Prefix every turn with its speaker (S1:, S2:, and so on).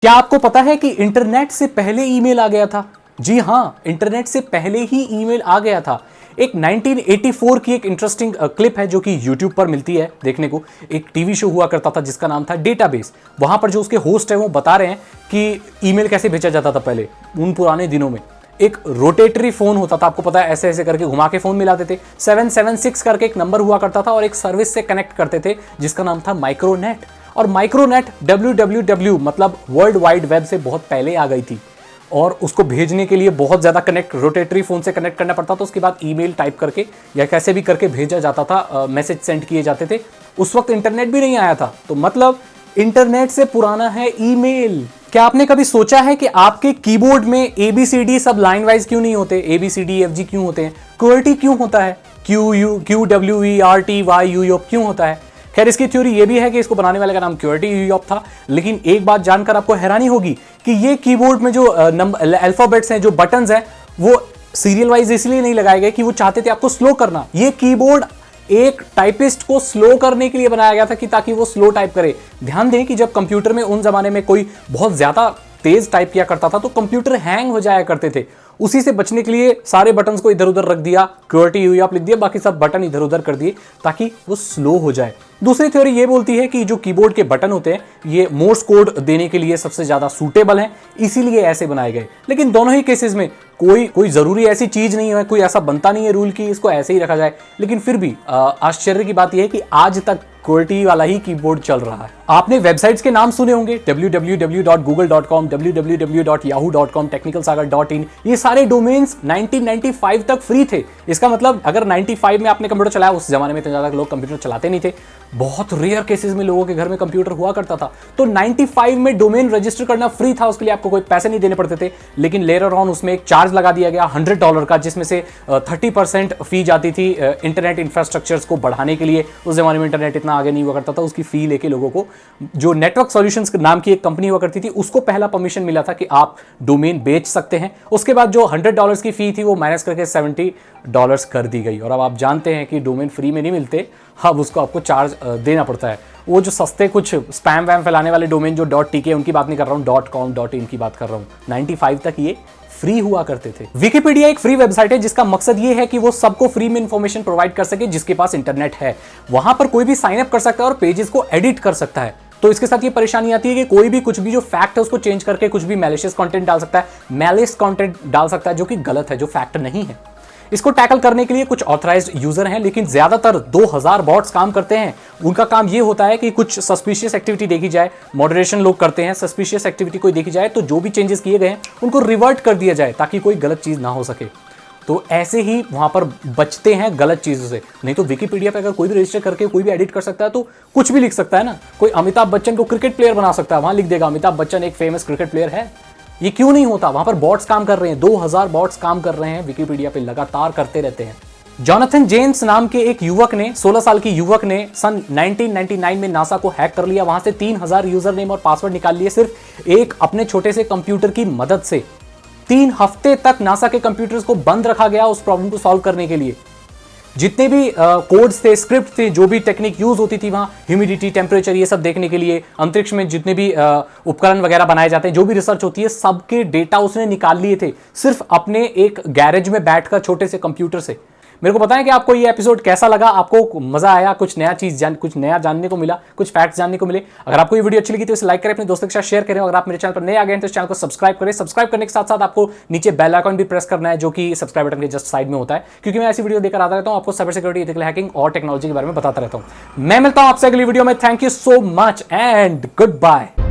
S1: क्या आपको पता है कि इंटरनेट से पहले ईमेल आ गया था? जी हाँ, इंटरनेट से पहले ही ईमेल आ गया था। एक 1984 की एक इंटरेस्टिंग क्लिप है जो कि YouTube पर मिलती है देखने को। एक टीवी शो हुआ करता था जिसका नाम था डेटाबेस। वहां पर जो उसके होस्ट है वो बता रहे हैं कि ईमेल कैसे भेजा जाता था पहले उन पुराने दिनों में। एक रोटेटरी फोन होता था, आपको पता है, ऐसे ऐसे करके घुमा के फोन मिलाते थे। 776 करके एक नंबर हुआ करता था और एक सर्विस से कनेक्ट करते थे जिसका नाम था माइक्रोनेट। और माइक्रोनेट www मतलब वर्ल्ड वाइड वेब से बहुत पहले आ गई थी और उसको भेजने के लिए बहुत ज़्यादा रोटेटरी फ़ोन से कनेक्ट करना पड़ता था। उसके बाद ईमेल टाइप करके या कैसे भी करके भेजा जाता था, मैसेज सेंड किए जाते थे। उस वक्त इंटरनेट भी नहीं आया था, तो मतलब इंटरनेट से पुराना है ईमेल। क्या आपने कभी सोचा है कि आपके कीबोर्ड में ABCD सब लाइन वाइज क्यों नहीं होते? ABCDFG क्यों होते हैं? QWERTY क्यों होता है? QWERTY क्यों होता है? खैर, इसकी थ्योरी ये भी है कि इसको बनाने वाले का नाम QWERTY था। लेकिन एक बात जानकर आपको हैरानी होगी कि ये कीबोर्ड में जो अल्फाबेट्स हैं, जो बटन्स हैं, वो सीरियल वाइज इसलिए नहीं लगाए गए कि वो चाहते थे आपको स्लो करना। ये कीबोर्ड एक टाइपिस्ट को स्लो करने के लिए बनाया गया था कि ताकि वो स्लो टाइप करे। ध्यान दें कि जब कंप्यूटर में उन जमाने में कोई बहुत ज्यादा तेज टाइप किया करता था तो कंप्यूटर हैंग हो जाया करते थे। उसी से बचने के लिए सारे बटन्स को इधर उधर रख दिया, QWERTY लिख दिया, बाकी सब बटन इधर उधर कर दिए ताकि वो स्लो हो जाए। दूसरी थ्योरी ये बोलती है कि जो कीबोर्ड के बटन होते हैं ये मोर्स कोड देने के लिए सबसे ज्यादा सूटेबल हैं, इसीलिए ऐसे बनाए गए। लेकिन दोनों ही केसेस में कोई जरूरी ऐसी चीज नहीं है, कोई ऐसा बनता नहीं है रूल कि इसको ऐसे ही रखा जाए। लेकिन फिर भी आश्चर्य की बात यह है कि आज तक QWERTY वाला ही कीबोर्ड चल रहा है। आपने वेबसाइट्स के नाम सुने होंगे, www.google.com, www.yahoo.com, technicalsaga.in। ये सारे डोमेन्स 1995 तक फ्री थे। इसका मतलब अगर 95 में आपने कंप्यूटर चलाया, उस जमाने में इतने ज्यादा लोग कंप्यूटर चलाते नहीं थे, बहुत रेयर केसेस में लोगों के घर में कंप्यूटर हुआ करता था, तो 95 में डोमेन रजिस्टर करना फ्री था, उसके लिए आपको कोई पैसे नहीं देने पड़ते थे। लेकिन लेटर ऑन उसमें एक चार्ज लगा दिया गया $100 का, जिसमें से 30% फी जाती थी इंटरनेट इंफ्रास्ट्रक्चर्स को बढ़ाने के लिए। उस जमाने में इंटरनेट इतना आगे नहीं हुआ करता था, उसकी फी लेके लोगों को, जो नेटवर्क सॉल्यूशंस नाम की एक कंपनी हुआ करती थी, उसको पहला परमिशन मिला था कि आप डोमेन बेच सकते हैं। उसके बाद जो $100 की फी थी वो माइनस करके $70 कर दी गई। और अब आप जानते हैं कि डोमेन फ्री में नहीं मिलते, अब उसको आपको चार्ज देना पड़ता है। वो जो सस्ते कुछ स्पैम वैम फैलाने वाले डोमेन जो .tk उनकी बात नहीं कर रहा हूँ, .com .in की बात कर रहा हूँ। 95 तक ये फ्री हुआ करते थे। विकिपीडिया एक फ्री वेबसाइट है जिसका मकसद ये है कि वो सबको फ्री में इंफॉर्मेशन प्रोवाइड कर सके जिसके पास इंटरनेट है। वहां पर कोई भी साइन अप कर सकता है और पेजेस को एडिट कर सकता है। तो इसके साथ ये परेशानी आती है कि कोई भी कुछ भी जो फैक्ट है उसको चेंज करके कुछ भी मैलिशियस कंटेंट डाल सकता है, मैलिस कंटेंट डाल सकता है जो कि गलत है, जो फैक्ट नहीं है। इसको टैकल करने के लिए कुछ ऑथराइज्ड यूजर हैं, लेकिन ज्यादातर 2000 बॉट्स काम करते हैं। उनका काम ये होता है कि कुछ सस्पिशियस एक्टिविटी देखी जाए, मॉडरेशन लोग करते हैं, सस्पिशियस एक्टिविटी कोई देखी जाए तो जो भी चेंजेस किए गए हैं उनको रिवर्ट कर दिया जाए ताकि कोई गलत चीज ना हो सके। तो ऐसे ही वहां पर बचते हैं गलत चीजों से। नहीं तो विकिपीडिया पे अगर कोई भी रजिस्टर करके कोई भी एडिट कर सकता है तो कुछ भी लिख सकता है ना। कोई अमिताभ बच्चन को क्रिकेट प्लेयर बना सकता है, वहां लिख देगा अमिताभ बच्चन एक फेमस क्रिकेट प्लेयर है। ये क्यों नहीं होता? वहां पर बॉट्स काम कर रहे हैं, 2000 बॉट्स काम कर रहे हैं विकिपीडिया पे, लगातार करते रहते हैं। जॉनथन जेम्स नाम के एक युवक ने, 16 साल की युवक ने सन 1999 में नासा को हैक कर लिया। वहां से 3000 यूजर नेम और पासवर्ड निकाल लिए सिर्फ एक अपने छोटे से कंप्यूटर की मदद से। 3 हफ्ते तक नासा के कंप्यूटर्स को बंद रखा गया उस प्रॉब्लम को सॉल्व करने के लिए। जितने भी कोड्स थे, स्क्रिप्ट थे, जो भी टेक्निक यूज होती थी वहां, ह्यूमिडिटी, टेम्परेचर, ये सब देखने के लिए, अंतरिक्ष में जितने भी उपकरण वगैरह बनाए जाते हैं, जो भी रिसर्च होती है, सबके डेटा उसने निकाल लिए थे सिर्फ अपने एक गैरेज में बैठकर छोटे से कंप्यूटर से। मेरे को बताएं कि आपको ये एपिसोड कैसा लगा, आपको मजा आया, कुछ नया चीज कुछ नया जानने को मिला, कुछ फैक्ट्स जानने को मिले। अगर आपको ये वीडियो अच्छी लगी तो इसे लाइक करें, अपने दोस्तों के साथ शेयर करें। अगर आप मेरे चैनल पर नए आ गए हैं तो इस चैनल को सब्सक्राइब करें। सब्सक्राइब करने के साथ साथ आपको नीचे बेल आइकन भी प्रेस करना है जो कि सब्सक्राइब बटन के जस्ट साइड में होता है, क्योंकि मैं ऐसी वीडियो देकर आता रहता हूं, आपको साइबर सिक्योरिटी, एथिकल हैकिंग और टेक्नोलॉजी के बारे में बताता रहता हूं। मैं मिलता हूं आपसे अगली वीडियो में। Thank you so much and good bye.